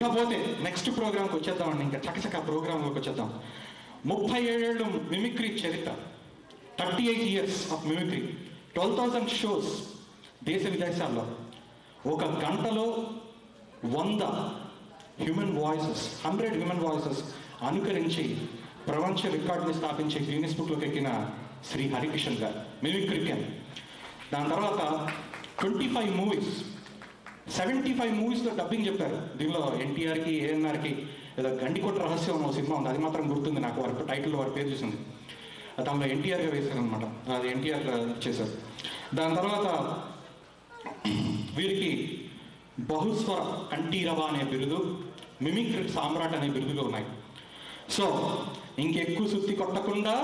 ఇకపోతే నెక్స్ట్ ప్రోగ్రామ్కి వచ్చేద్దామండి. ఇంకా చకచక ప్రోగ్రాంలోకి వచ్చేద్దాం. 37 ఏళ్ళు మిమిక్రీ చరిత్ర, 38 years ఆఫ్ మిమిక్రీ, 12,000 షోస్ దేశ విదేశాల్లో. ఒక గంటలో 100 హ్యూమన్ వాయిసెస్, 100 హ్యూమన్ వాయిసెస్ అనుకరించి ప్రపంచ రికార్డుని స్థాపించే గిన్నిస్ బుక్లోకి ఎక్కిన శ్రీ హరికిషన్ గారు మిమిక్రికెన్. దాని తర్వాత 25 మూవీస్, 75 మూవీస్లో డబ్బింగ్ చెప్పారు. దీనిలో ఎన్టీఆర్కి, ఏఎన్ఆర్కి ఏదో గండికోట రహస్యం అనే సినిమా ఉంది, అది మాత్రం గుర్తుంది నాకు. వారి టైటిల్, వారి పేరు చూసింది. దానిలో ఎన్టీఆర్గా వేశారు అనమాట, అది ఎన్టీఆర్ చేశారు. దాని తర్వాత వీరికి బహుస్వర కంఠీరవ అనే బిరుదు, మిమిక్రీ సామ్రాట్ అనే బిరుదులు ఉన్నాయి. సో ఇంకెక్కువ సుత్తి కొట్టకుండా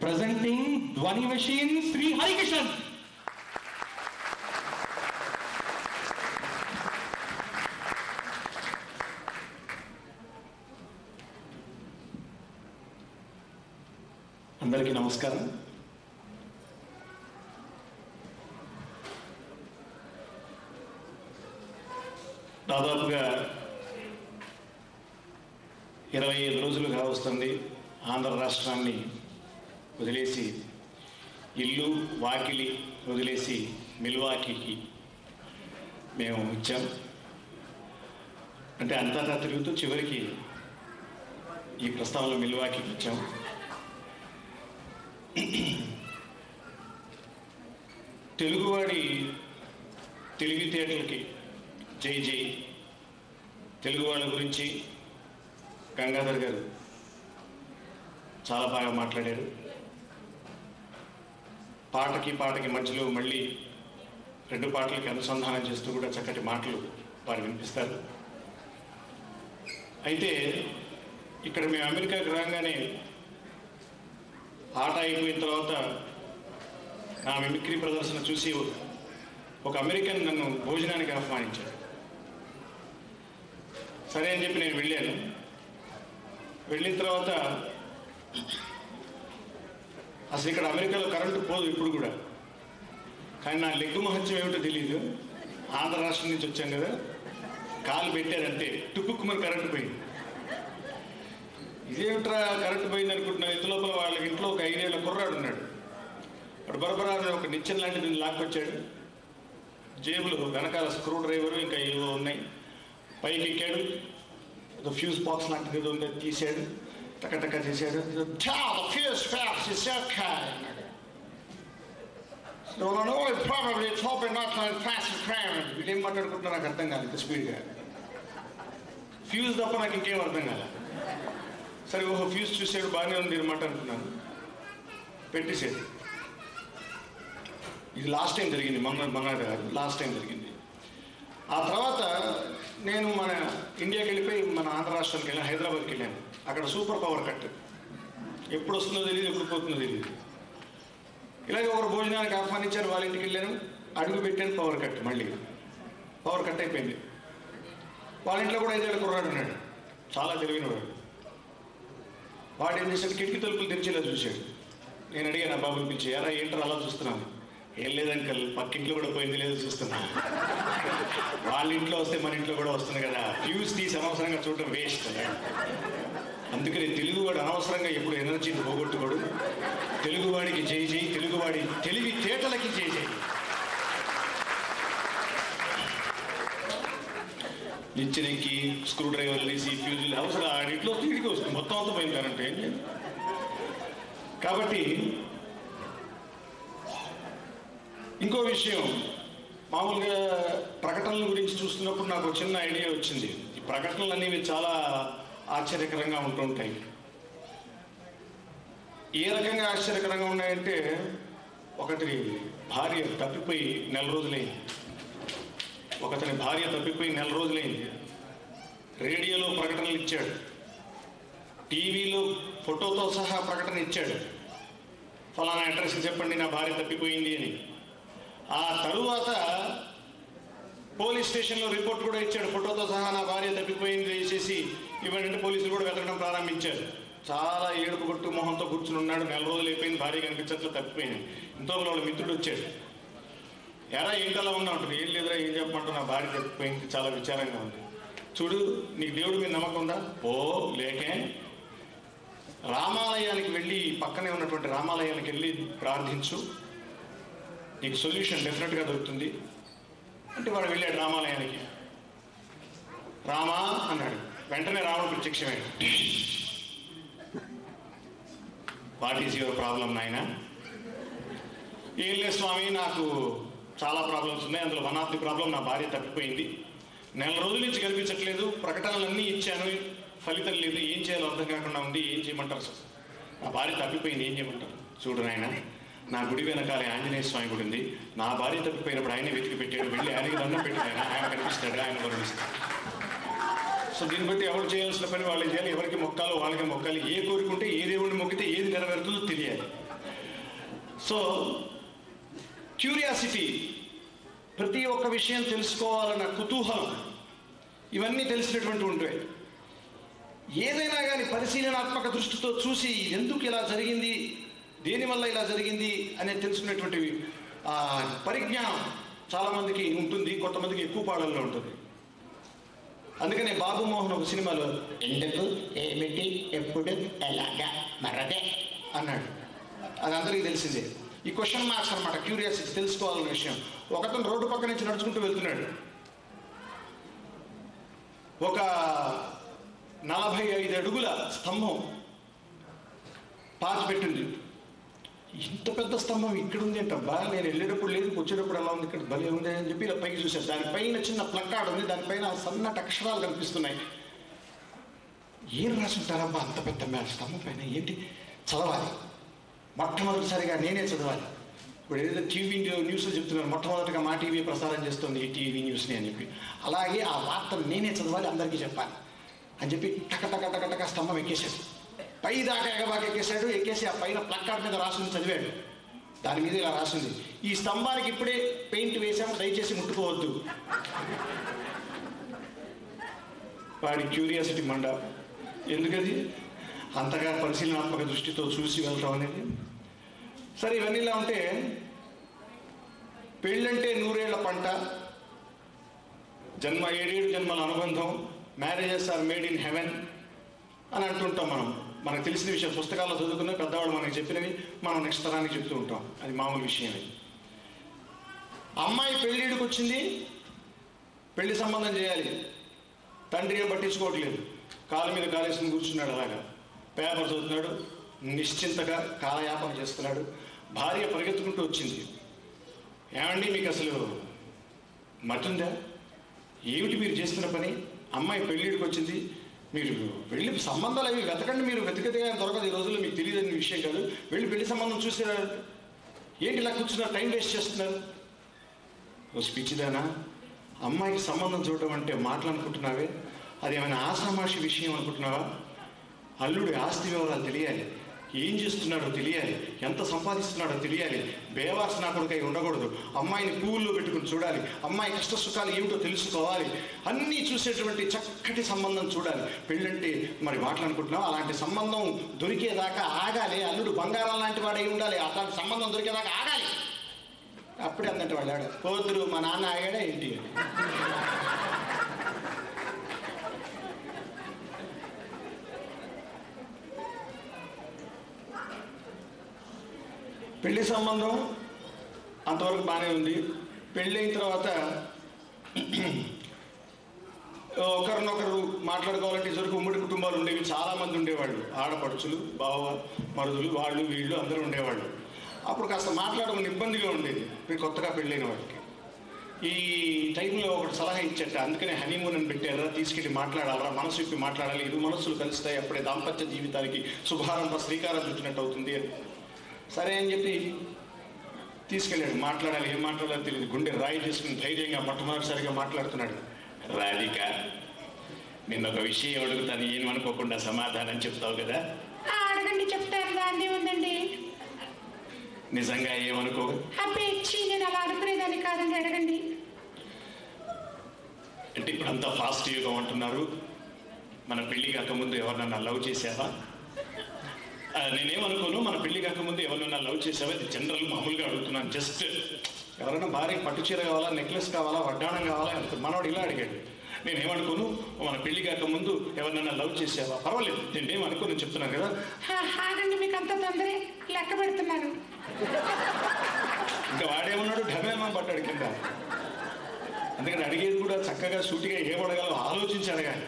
ప్రెజెంటింగ్ ధ్వని మెషిన్ శ్రీ హరికిషన్. అందరికీ నమస్కారం. దాదాపుగా 25 రోజులుగా వస్తుంది ఆంధ్ర రాష్ట్రాన్ని వదిలేసి, ఇల్లు వాకిలి వదిలేసి మిల్వాకీకి మేము వచ్చాం. అంటే అంతటా తిరుగుతూ చివరికి ఈ ప్రస్తావనలో మిల్వాకీకి వచ్చాం. తెలుగువాడి తెలివితేటలకి జై జై. తెలుగు వాళ్ళ గురించి గంగాధర్ గారు చాలా బాగా మాట్లాడారు. పాటకి మధ్యలో మళ్ళీ 2 పాటలకి అనుసంధానం చేస్తూ కూడా చక్కటి మాటలు వారు వినిపిస్తారు. అయితే ఇక్కడ మేము అమెరికాకి రాగానే ఆట అయిపోయిన తర్వాత నా మిమిక్రీ ప్రదర్శన చూసి ఒక అమెరికన్ నన్ను భోజనానికి ఆహ్వానించాడు. సరే అని చెప్పి నేను వెళ్ళాను. వెళ్ళిన తర్వాత అసలు ఇక్కడ అమెరికాలో కరెంటు పోదు ఇప్పుడు కూడా, కానీ నా లెగ్గు మహత్యం ఏమిటో తెలియదు. ఆంధ్ర రాష్ట్రం నుంచి వచ్చాం కదా, కాలు పెట్టారంటే టుపుక్కుమని కరెంటు పోయింది. ఇదేమిట్రా కరెంటు పోయింది అనుకుంటున్నాను. ఇంత లోపల వాళ్ళకి ఇంట్లో ఒక 5 ఏళ్ల కుర్రాడు ఉన్నాడు. వాడు బరబరా ఒక నిచ్చెన లాంటిది లాక్కొచ్చాడు. జేబులు వెనకాల స్క్రూ డ్రైవరు ఇంకా ఏవో ఉన్నాయి. పైకి ఎక్కాడు, ఒక ఫ్యూజ్ బాక్స్ లాంటిది ఏదో ఉంది, తీసాడు, టక చేశాడు. వీళ్ళేం మాట్లాడుకుంటున్నా నాకు అర్థం కాదు ఇంత స్పీడ్గా. ఫ్యూజ్ తప్ప నాకు ఇంకేం అర్థం కాదు. సరే ఓహో ఫ్యూజ్ చూసాడు, బాగానే ఉంది అనమాట అనుకున్నాను. పెట్టేసాడు. ఇది లాస్ట్ టైం జరిగింది, మంగళ గారు లాస్ట్ టైం జరిగింది. ఆ తర్వాత నేను మన ఇండియాకి వెళ్ళిపోయి మన ఆంధ్ర రాష్ట్రానికి వెళ్ళాను, హైదరాబాద్కి వెళ్ళాను. అక్కడ సూపర్ పవర్ కట్ ఎప్పుడు వస్తుందో తెలియదు, ఎప్పుడు పోతుందో తెలియదు. ఇలాగే ఒకరు భోజనానికి ఆహ్వానించారు, వాళ్ళ ఇంటికి వెళ్ళాను, అడుగు పెట్టాను, పవర్ కట్. మళ్ళీ పవర్ కట్ అయిపోయింది. వాళ్ళ ఇంట్లో కూడా 5 ఏళ్ల కుర్రాడు ఉన్నాడు, చాలా తెలివైన వాడు. వాడు ఏం చేశాడు, కిటికీ తలుపులు తెరిచేలా చూశాడు. నేను అడిగాను ఆ బాబుని పిలిచి, ఎరా ఏంటారు అలా చూస్తున్నాను? ఏం లేదంకల్, పక్కింట్లో కూడా పోయింది లేదు చూస్తున్నా. వాళ్ళ ఇంట్లో వస్తే మన ఇంట్లో కూడా వస్తుంది కదా, ఫ్యూజ్ తీసి అనవసరంగా చూడటం వేస్ట్ కదా. అందుకని తెలుగువాడు అనవసరంగా ఎప్పుడు ఎనర్జీని పోగొట్టుకోడు. తెలుగువాడికి జై జై, తెలుగువాడి తెలివి తేటలకి జై జై. నిచ్చెనెక్కి స్క్రూ డ్రైవర్లు వేసి ఫ్యూజులు అవసరం ఆడింట్లో తిరిగి వస్తుంది, మొత్తం అంతా పోయింది కరెంట్. ఏం లేదు. కాబట్టి ఇంకో విషయం, మామూలుగా ప్రకటనల గురించి చూస్తున్నప్పుడు నాకు చిన్న ఐడియా వచ్చింది. ఈ ప్రకటనలు అనేవి చాలా ఆశ్చర్యకరంగా ఉంటుంటాయి. ఏ రకంగా ఆశ్చర్యకరంగా ఉన్నాయంటే, ఒకటి భార్య తప్పిపోయి 4 రోజులైంది. ఒకతని భార్య తప్పిపోయి 4 రోజులైంది. రేడియోలో ప్రకటనలు ఇచ్చాడు, టీవీలో ఫోటోతో సహా ప్రకటన ఇచ్చాడు, ఫలానా అడ్రస్కి చెప్పండి నా భార్య తప్పిపోయింది అని. ఆ తరువాత పోలీస్ స్టేషన్లో రిపోర్ట్ కూడా ఇచ్చాడు, ఫోటోతో సహా నా భార్య తప్పిపోయింది చేసి ఇవ్వండి. పోలీసులు కూడా వెతకడం ప్రారంభించారు. చాలా ఏడుపు కొట్టు మొహంతో కూర్చుని ఉన్నాడు. 4 రోజులు అయిపోయింది, భార్య కనిపించట్లే, తప్పిపోయింది. ఇంతో వాళ్ళ మిత్రుడు వచ్చాడు, ఎరా ఏంటలా ఉన్నా ఉంటుంది. ఏం లేదురా, ఏం చెప్పమంటూ నా భార్య తప్పిపోయింది, చాలా విచారంగా ఉంది. చూడు నీకు దేవుడి మీద నమ్మకం ఉందా? ఓ లేకే. రామాలయానికి వెళ్ళి, పక్కనే ఉన్నటువంటి రామాలయానికి వెళ్ళి ప్రార్థించు, నీకు సొల్యూషన్ డెఫినెట్గా దొరుకుతుంది అంటే వాడు వెళ్ళాడు రామాలయానికి. రామా అన్నాడు. వెంటనే రాముడు ప్రత్యక్షమయ్యాడు. వాట్ ఈజ్ యువర్ ప్రాబ్లం నాయన? ఏం లేదు స్వామి, నాకు చాలా ప్రాబ్లమ్స్ ఉన్నాయి. అందులో వన్ ఆఫ్ ది ప్రాబ్లం నా భార్య తప్పిపోయింది. 4 రోజుల నుంచి కనిపించట్లేదు. ప్రకటనలన్నీ ఇచ్చాను, ఫలితం లేదు. ఏం చేయాలో అర్థం కాకుండా ఉంది. ఏం చేయమంటారు సార్? నా భార్య తప్పిపోయింది, ఏం చేయమంటారు? చూడు నాయన, నా గుడి వెనకాలే ఆంజనేయ స్వామి గుడి ఉంది. నా భార్య తప్పిపోయినప్పుడు ఆయనే వెతికి పెట్టాడు. వెళ్ళి ఆయనకి దండం పెట్టాడు. ఆయన కనిపిస్తాడు, ఆయన గౌరవిస్తాడు. సో దీన్ని బట్టి ఎవరు చేయాల్సిన పని వాళ్ళే చేయాలి. ఎవరికి మొక్కాలో వాళ్ళకి మొక్కాలి. ఏ కోరుకుంటే ఏ దేవుడిని మొక్కితే ఏది నెరవేరుతుందో తెలియాలి. సో క్యూరియాసిటీ, ప్రతి ఒక్క విషయం తెలుసుకోవాలన్న కుతూహలం, ఇవన్నీ తెలిసినటువంటి ఉంటాయి. ఏదైనా కానీ పరిశీలనాత్మక దృష్టితో చూసి ఎందుకు ఇలా జరిగింది, దేనివల్ల ఇలా జరిగింది అనేది తెలుసుకునేటువంటి పరిజ్ఞానం చాలామందికి ఉంటుంది. కొంతమందికి ఎక్కువ పాడల్లో ఉంటుంది. అందుకనే బాబు మోహన్ ఒక సినిమాలో ఎందుకు, ఏమిటి, ఎప్పుడు, ఎలాగా, మరదే అన్నాడు. అది అందరికీ తెలిసిందే. ఈ క్వశ్చన్ మార్క్స్ అనమాట క్యూరియాసిటీ, తెలుసుకోవాలన్న విషయం. ఒకతను రోడ్డు పక్క నుంచి నడుచుకుంటూ వెళ్తున్నాడు. ఒక 45 అడుగుల స్తంభం పాతి పెట్టింది. ఇంత పెద్ద స్తంభం ఇక్కడ ఉంది అంటబ్బా, నేను వెళ్ళేటప్పుడు లేదు, వచ్చేటప్పుడు ఎలా ఉంది, ఇక్కడ భలే ఉంది అని చెప్పి ఇలా పైకి చూశారు. దానిపైన చిన్న ప్లకార్డ్ ఉంది, దానిపైన సన్నటి అక్షరాలు కనిపిస్తున్నాయి. ఏం రాసి ఉంటారబ్బా అంత పెద్ద స్తంభం పైన, ఏంటి చదవాలి. మొట్టమొదటిసారిగా నేనే చదవాలి. ఇప్పుడు ఏదైతే టీవీ న్యూస్లో చెప్తున్నారు, మొట్టమొదటిగా మా టీవీ ప్రసారం చేస్తుంది ఈ టీవీ న్యూస్ని అని చెప్పి, అలాగే ఆ వార్తను నేనే చదవాలి, అందరికీ చెప్పాలి అని చెప్పి టక స్తంభం ఎక్కేసాడు. పై దాకా ఎగబాకి ఎక్కేసాడు. ఎక్కేసి ఆ పైన ప్లకార్డ్ మీద రాసింది చదివాడు. దాని మీద ఇలా రాసింది, ఈ స్తంభానికి ఇప్పుడే పెయింట్ వేసాము, దయచేసి ముట్టుకోవద్దు. వాడి క్యూరియాసిటీ మండ. ఎందుకది అంతగా పరిశీలనాత్మక దృష్టితో చూసి వెళ్తాం అనేది. సరే, ఇవన్నీ ఇలా ఉంటే పెళ్ళంటే 100 ఏళ్ల పంట, 7 జన్మల అనుబంధం, marriages are made in heaven అని అంటుంటాం. మనకు తెలిసిన విషయం, పుస్తకాల్లో చదువుకున్న పెద్దవాళ్ళు మనకి చెప్పినవి మనం నెక్స్ట్ తరానికి చెప్తూ ఉంటాం. అది మామూలు విషయమే. అమ్మాయి పెళ్ళిడికి వచ్చింది, పెళ్లి సంబంధం చేయాలి. తండ్రి ఏం పట్టించుకోవట్లేదు, కాళ్ళ మీద కాలేసుకుని కూర్చున్నాడు. అలాగా పేపర్ చదువుతున్నాడు, నిశ్చింతగా కాలయాపన చేస్తున్నాడు. భార్య పరిగెత్తుకుంటూ వచ్చింది. ఏమండి, మీకు అసలు మతుందా? ఏమిటి మీరు చేస్తున్న పని? అమ్మాయి పెళ్ళిడికి వచ్చింది, మీరు వెళ్ళి సంబంధాలు అవి వెతకండి, మీరు వెతికితే దొరకదు ఈ రోజుల్లో, మీకు తెలియదని విషయం కాదు. వెళ్ళి పెళ్లి సంబంధం చూసారు. ఏంటి ఇలా కూర్చున్నారు, టైం వేస్ట్ చేస్తున్నారు? ఓ స్పీచ్దానా, అమ్మాయికి సంబంధం చూడటం అంటే మాటలు అనుకుంటున్నావే, అదేమైనా ఆషామాషి విషయం అనుకుంటున్నావా? అల్లుడి ఆస్తి వివరాలు తెలియాలి, ఏం చేస్తున్నాడో తెలియాలి, ఎంత సంపాదిస్తున్నాడో తెలియాలి. బేవార్స్ నా కొడుకై ఉండకూడదు. అమ్మాయిని పువ్వుల్లో పెట్టుకుని చూడాలి, అమ్మాయి కష్ట సుఖాలు ఏమిటో తెలుసుకోవాలి. అన్నీ చూసేటువంటి చక్కటి సంబంధం చూడాలి. పెళ్ళంటే మరి మాటలు అనుకుంటున్నావు, అలాంటి సంబంధం దొరికేదాకా ఆగాలి. అల్లుడు బంగారం లాంటి వాడై ఉండాలి, అలాంటి సంబంధం దొరికేదాకా ఆగాలి. అప్పుడే అందంటే వాళ్ళు ఆడారు. పోతురు మా నాన్న ఆగాడా ఏంటి? పెళ్లి సంబంధం అంతవరకు బాగానే ఉంది. పెళ్ళైన తర్వాత ఒకరినొకరు మాట్లాడుకోవాలంటే ఇదివరకు ఉమ్మడి కుటుంబాలు ఉండేవి, చాలామంది ఉండేవాళ్ళు. ఆడపడుచులు, బావ, మరుదులు, వాళ్ళు వీళ్ళు అందరూ ఉండేవాళ్ళు. అప్పుడు కాస్త మాట్లాడమని ఇబ్బందిగా ఉండేది కొత్తగా పెళ్ళైన వాళ్ళకి. ఈ టైంలో ఒకటి సలహా ఇచ్చట, అందుకనే హనీమూన్ అని పెట్టారా, తీసుకెళ్ళి మాట్లాడాలరా, మనసు ఇప్పి మాట్లాడాలి, ఇరు మనసులు కలుస్తాయి, అప్పుడే దాంపత్య జీవితానికి శుభారంభ శ్రీకారం చుట్టినట్టు అవుతుంది అని. సరే అని చెప్పి తీసుకెళ్ళాడు. మాట్లాడాలి, ఏం మాట్లాడాలో తెలియదు. గుండె రాయి చేసుకుని ధైర్యంగా మొట్టమొదటిసారిగా మాట్లాడుతున్నాడు. రాధిక, నిన్న ఒక విషయం అడుగుతాను, ఏమనుకోకుండా సమాధానం చెప్తావు కదా? అడగండి, చెప్తారు, దాన్ని ఉందండి. నిజంగా ఏమనుకో? అబ్బేచ్చి, నేను అలా అనుకునేదాన్ని కాదండి, అడగండి. అంటే ఇప్పుడు అంతా ఫాస్ట్ యుగం అంటున్నారు. మన పెళ్లి కాకముందు ఎవరినన్నా లవ్ చేసావా? నేనేమనుకోను, మన పెళ్లి కాకముందు ఎవరినన్నా లవ్ చేసావా? ఇది జనరల్, మామూలుగా అడుగుతున్నాను. జస్ట్ ఎవరైనా భార్యకి పట్టు చీర కావాలా, నెక్లెస్ కావాలా, వడ్డాణం కావాలా? మనవాడు ఇలా అడిగాడు. నేనేమనుకోను, మన పెళ్లి కాక ముందు ఎవరినైనా లవ్ చేసావా? పర్వాలేదు, నేనేం అనుకో, నేను చెప్తున్నాను కదా. ఆగండి, మీకు అంత తొందరే, లెక్క పెడుతున్నాను. ఇంకా వాడేమన్నాడు, ఢమేమా పడ్డాడు కింద. అందుకని అడిగేది కూడా చక్కగా సూటిగా ఏమడగాలో ఆలోచించి అడగాలి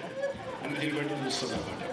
అని దీన్ని బట్టి చూస్తుంది అన్నమాట.